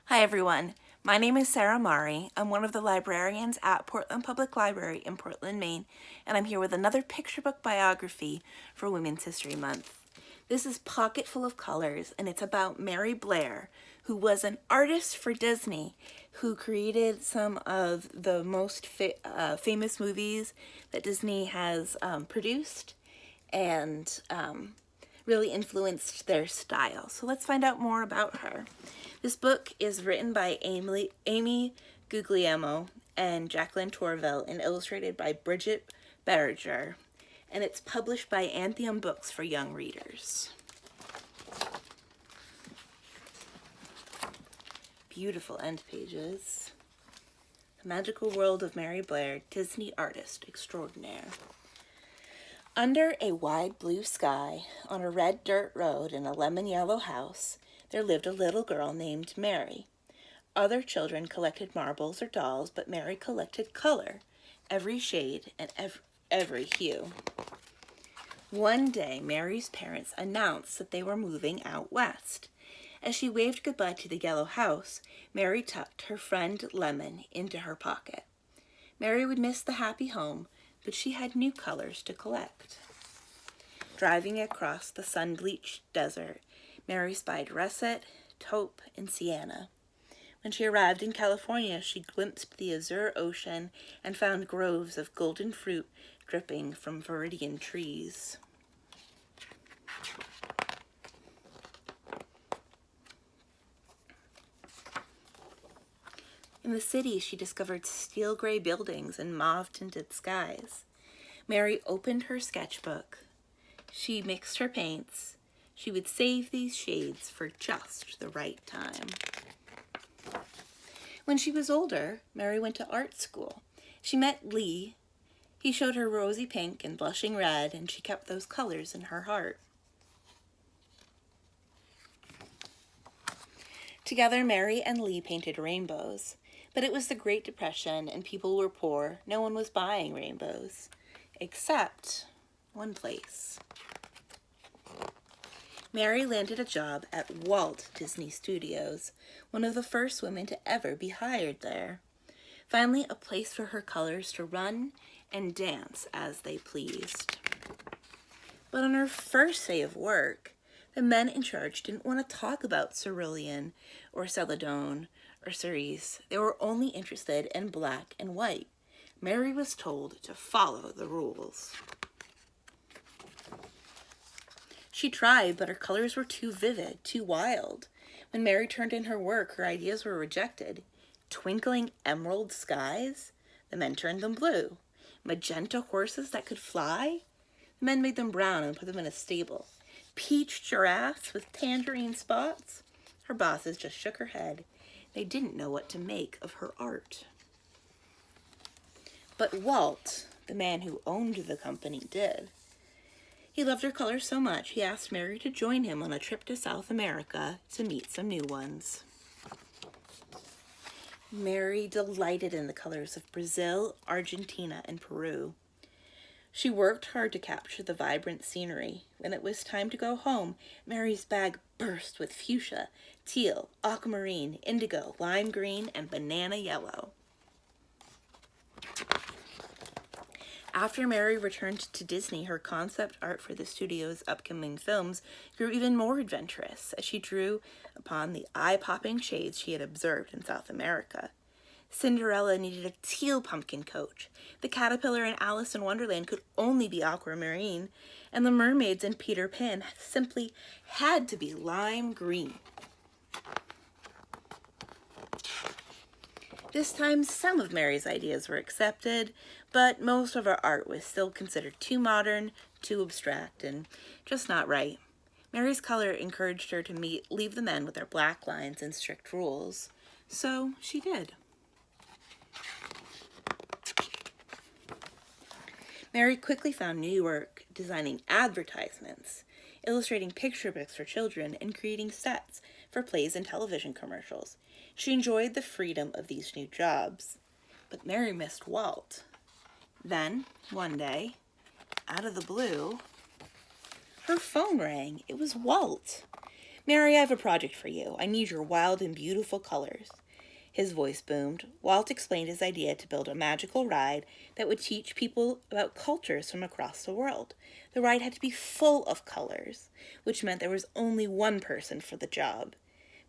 Hi everyone, my name is Sarah Mari. I'm one of the librarians at Portland Public Library in Portland, Maine, and I'm here with another picture book biography for Women's History Month. This is Pocket Full of Colors, and it's about Mary Blair, who was an artist for Disney, who created some of the most famous movies that Disney has produced, and really influenced their style. So let's find out more about her. This book is written by Amy Guglielmo and Jacqueline Tourville and illustrated by Bridget Barrager, and it's published by Atheneum Books for young readers. Beautiful end pages. The Magical World of Mary Blair, Disney Artist Extraordinaire. Under a wide blue sky, on a red dirt road in a lemon yellow house, there lived a little girl named Mary. Other children collected marbles or dolls, but Mary collected color, every shade and every hue. One day, Mary's parents announced that they were moving out west. As she waved goodbye to the yellow house, Mary tucked her friend Lemon into her pocket. Mary would miss the happy home, but she had new colors to collect. Driving across the sun-bleached desert, Mary spied russet, taupe, and sienna. When she arrived in California, she glimpsed the azure ocean and found groves of golden fruit dripping from viridian trees. In the city, she discovered steel gray buildings and mauve-tinted skies. Mary opened her sketchbook. She mixed her paints. She would save these shades for just the right time. When she was older, Mary went to art school. She met Lee. He showed her rosy pink and blushing red, and she kept those colors in her heart. Together, Mary and Lee painted rainbows. But it was the Great Depression, and people were poor. No one was buying rainbows, except one place. Mary landed a job at Walt Disney Studios, one of the first women to ever be hired there. Finally, a place for her colors to run and dance as they pleased. But on her first day of work, the men in charge didn't want to talk about cerulean or celadone or cerise. They were only interested in black and white. Mary was told to follow the rules. She tried, but her colors were too vivid, too wild. When Mary turned in her work, her ideas were rejected. Twinkling emerald skies? The men turned them blue. Magenta horses that could fly? The men made them brown and put them in a stable. Peach giraffes with tangerine spots? Her bosses just shook her head. They didn't know what to make of her art. But Walt, the man who owned the company, did. He loved her colors so much, he asked Mary to join him on a trip to South America to meet some new ones. Mary delighted in the colors of Brazil, Argentina, and Peru. She worked hard to capture the vibrant scenery. When it was time to go home, Mary's bag burst with fuchsia, teal, aquamarine, indigo, lime green, and banana yellow. After Mary returned to Disney, her concept art for the studio's upcoming films grew even more adventurous as she drew upon the eye-popping shades she had observed in South America. Cinderella needed a teal pumpkin coat. The caterpillar in Alice in Wonderland could only be aquamarine, and the mermaids in Peter Pan simply had to be lime green. This time, some of Mary's ideas were accepted, but most of her art was still considered too modern, too abstract, and just not right. Mary's color encouraged her to leave the men with their black lines and strict rules, so she did. Mary quickly found new work designing advertisements, illustrating picture books for children, and creating sets for plays and television commercials. She enjoyed the freedom of these new jobs, but Mary missed Walt. Then, one day, out of the blue, her phone rang. It was Walt. Mary, I have a project for you. I need your wild and beautiful colors. His voice boomed. Walt explained his idea to build a magical ride that would teach people about cultures from across the world. The ride had to be full of colors, which meant there was only one person for the job.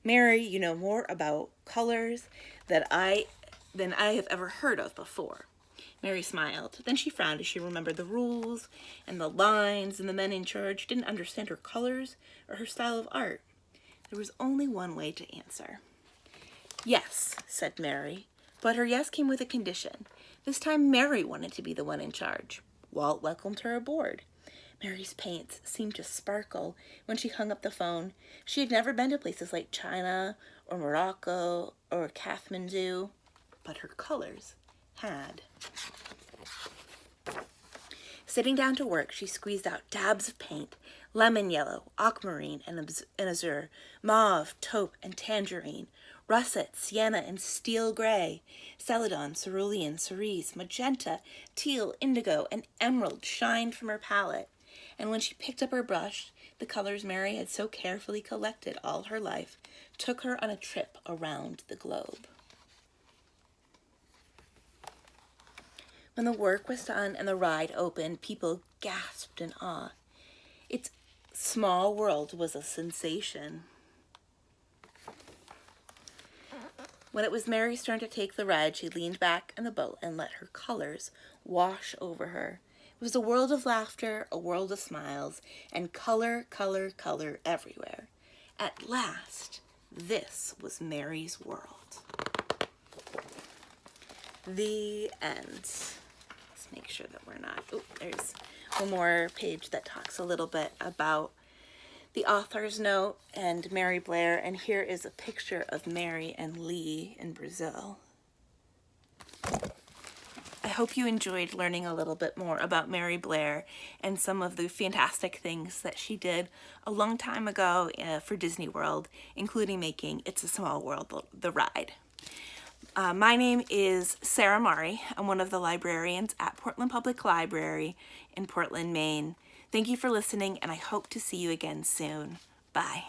Mary, you know more about colors than I have ever heard of before. Mary smiled. Then she frowned as she remembered the rules and the lines, and the men in charge didn't understand her colors or her style of art. There was only one way to answer. Yes, said Mary, but her yes came with a condition. This time Mary wanted to be the one in charge. Walt welcomed her aboard. Mary's paints seemed to sparkle when she hung up the phone. She had never been to places like China or Morocco or Kathmandu, but her colors had. Sitting down to work, she squeezed out dabs of paint, lemon yellow, aquamarine, and azure, mauve, taupe, and tangerine, russet, sienna, and steel gray, celadon, cerulean, cerise, magenta, teal, indigo, and emerald shined from her palette. And when she picked up her brush, the colors Mary had so carefully collected all her life took her on a trip around the globe. When the work was done and the ride opened, people gasped in awe. Its small world was a sensation. When it was Mary's turn to take the ride, she leaned back in the boat and let her colors wash over her. It was a world of laughter, a world of smiles, and color, color, color everywhere. At last, this was Mary's world. The end. Let's make sure that we're not... Oh, there's one more page that talks a little bit about the author's note and Mary Blair, and here is a picture of Mary and Lee in Brazil. I hope you enjoyed learning a little bit more about Mary Blair and some of the fantastic things that she did a long time ago for Disney World, including making It's a Small World, the ride. My name is Sarah Mari. I'm one of the librarians at Portland Public Library in Portland, Maine. Thank you for listening, and I hope to see you again soon. Bye.